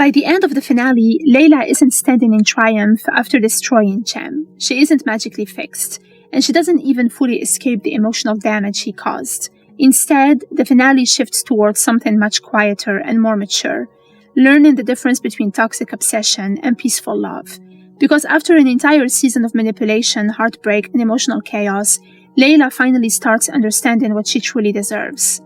By the end of the finale, Layla isn't standing in triumph after destroying Jem. She isn't magically fixed, and she doesn't even fully escape the emotional damage he caused. Instead, the finale shifts towards something much quieter and more mature, learning the difference between toxic obsession and peaceful love. Because after an entire season of manipulation, heartbreak, and emotional chaos, Layla finally starts understanding what she truly deserves.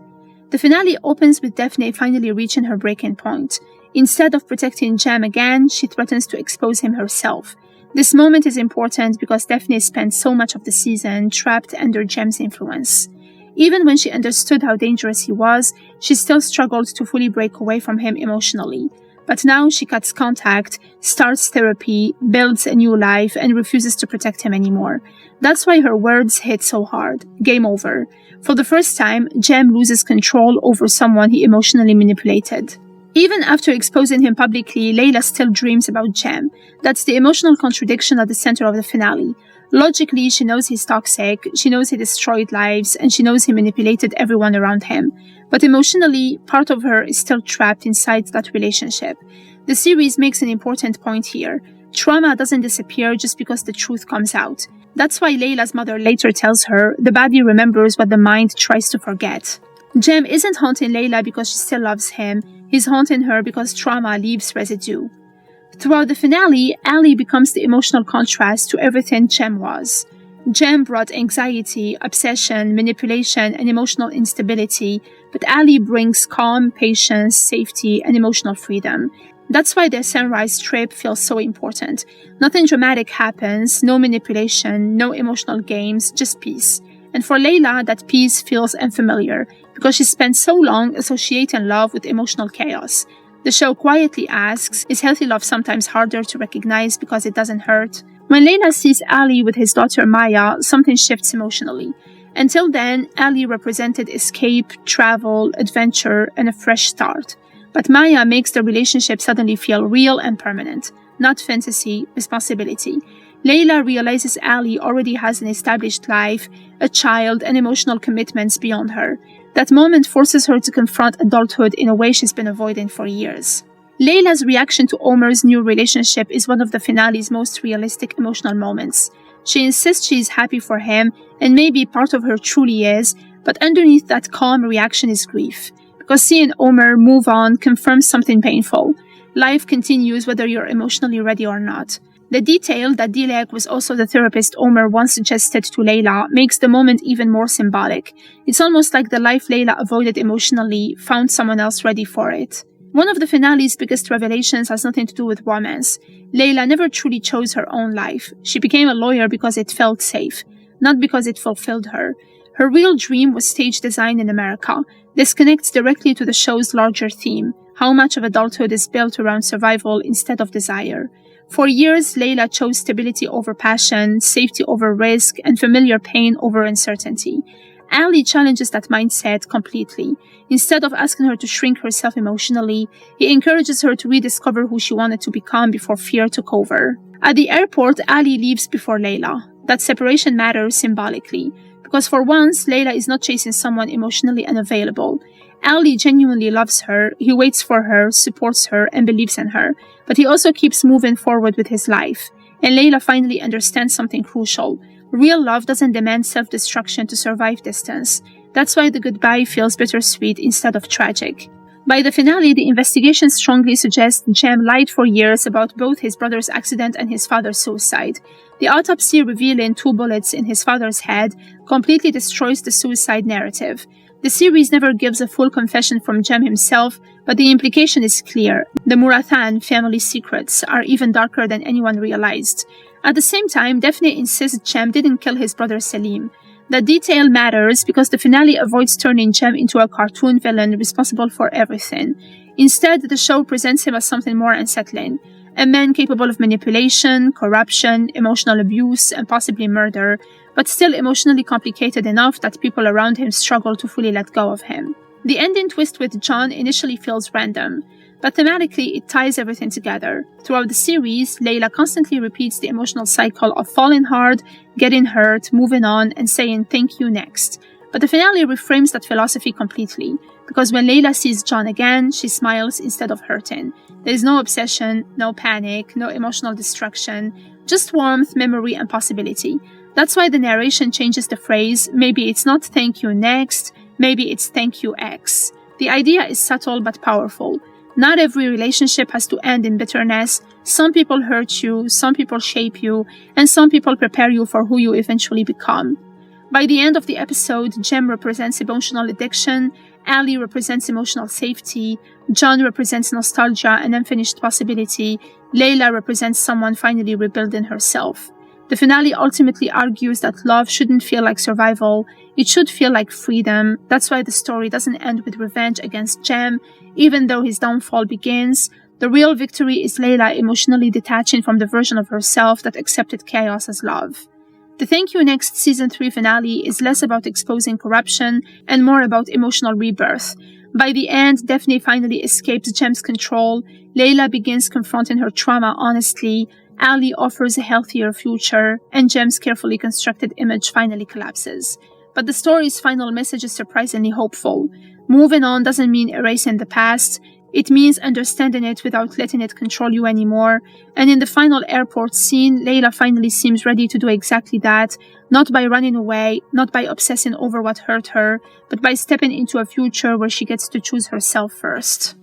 The finale opens with Daphne finally reaching her breaking point. Instead of protecting Jem again, she threatens to expose him herself. This moment is important because Daphne spent so much of the season trapped under Jem's influence. Even when she understood how dangerous he was, she still struggled to fully break away from him emotionally. But now she cuts contact, starts therapy, builds a new life, and refuses to protect him anymore. That's why her words hit so hard. Game over. For the first time, Jem loses control over someone he emotionally manipulated. Even after exposing him publicly, Layla still dreams about Jem. That's the emotional contradiction at the center of the finale. Logically, she knows he's toxic, she knows he destroyed lives, and she knows he manipulated everyone around him. But emotionally, part of her is still trapped inside that relationship. The series makes an important point here. Trauma doesn't disappear just because the truth comes out. That's why Layla's mother later tells her the body remembers what the mind tries to forget. Jem isn't haunting Layla because she still loves him. He's haunting her because trauma leaves residue. Throughout the finale, Allie becomes the emotional contrast to everything Jem was. Jem brought anxiety, obsession, manipulation, and emotional instability, but Allie brings calm, patience, safety, and emotional freedom. That's why the sunrise trip feels so important. Nothing dramatic happens, no manipulation, no emotional games, just peace. And for Layla, that peace feels unfamiliar because she spent so long associating love with emotional chaos. The show quietly asks, is healthy love sometimes harder to recognize because it doesn't hurt? When Layla sees Ali with his daughter Maya, something shifts emotionally. Until then, Ali represented escape, travel, adventure, and a fresh start. But Maya makes the relationship suddenly feel real and permanent, not fantasy, responsibility. Layla realizes Ali already has an established life, a child, and emotional commitments beyond her. That moment forces her to confront adulthood in a way she's been avoiding for years. Layla's reaction to Omer's new relationship is one of the finale's most realistic emotional moments. She insists she is happy for him, and maybe part of her truly is, but underneath that calm reaction is grief. Because seeing Omer move on confirms something painful. Life continues whether you're emotionally ready or not. The detail that Dilek was also the therapist Omer once suggested to Layla makes the moment even more symbolic. It's almost like the life Layla avoided emotionally found someone else ready for it. One of the finale's biggest revelations has nothing to do with romance. Layla never truly chose her own life. She became a lawyer because it felt safe, not because it fulfilled her. Her real dream was stage design in America. This connects directly to the show's larger theme, how much of adulthood is built around survival instead of desire. For years, Layla chose stability over passion, safety over risk, and familiar pain over uncertainty. Ali challenges that mindset completely. Instead of asking her to shrink herself emotionally, he encourages her to rediscover who she wanted to become before fear took over. At the airport, Ali leaves before Layla. That separation matters symbolically, because for once, Layla is not chasing someone emotionally unavailable. Ali genuinely loves her, he waits for her, supports her, and believes in her, but he also keeps moving forward with his life. And Layla finally understands something crucial. Real love doesn't demand self-destruction to survive distance. That's why the goodbye feels bittersweet instead of tragic. By the finale, the investigation strongly suggests Jem lied for years about both his brother's accident and his father's suicide. The autopsy revealing 2 bullets in his father's head completely destroys the suicide narrative. The series never gives a full confession from Jem himself, but the implication is clear. The Murathan family secrets are even darker than anyone realized. At the same time, Daphne insists Jem didn't kill his brother Selim. That detail matters because the finale avoids turning Jem into a cartoon villain responsible for everything. Instead, the show presents him as something more unsettling. A man capable of manipulation, corruption, emotional abuse, and possibly murder, but still emotionally complicated enough that people around him struggle to fully let go of him. The ending twist with John initially feels random, but thematically it ties everything together. Throughout the series, Layla constantly repeats the emotional cycle of falling hard, getting hurt, moving on, and saying thank you next. But the finale reframes that philosophy completely, because when Layla sees John again, she smiles instead of hurting. There is no obsession, no panic, no emotional destruction, just warmth, memory, and possibility. That's why the narration changes the phrase, maybe it's not thank you next, maybe it's thank you X. The idea is subtle but powerful. Not every relationship has to end in bitterness. Some people hurt you, some people shape you, and some people prepare you for who you eventually become. By the end of the episode, Jem represents emotional addiction, Allie represents emotional safety, John represents nostalgia and unfinished possibility, Layla represents someone finally rebuilding herself. The finale ultimately argues that love shouldn't feel like survival, it should feel like freedom. That's why the story doesn't end with revenge against Jem, even though his downfall begins. The real victory is Layla emotionally detaching from the version of herself that accepted chaos as love. The Thank You Next Season 3 finale is less about exposing corruption and more about emotional rebirth. By the end, Daphne finally escapes Jem's control, Layla begins confronting her trauma honestly, Allie offers a healthier future, and Jem's carefully constructed image finally collapses. But the story's final message is surprisingly hopeful. Moving on doesn't mean erasing the past. It means understanding it without letting it control you anymore. And in the final airport scene, Layla finally seems ready to do exactly that, not by running away, not by obsessing over what hurt her, but by stepping into a future where she gets to choose herself first.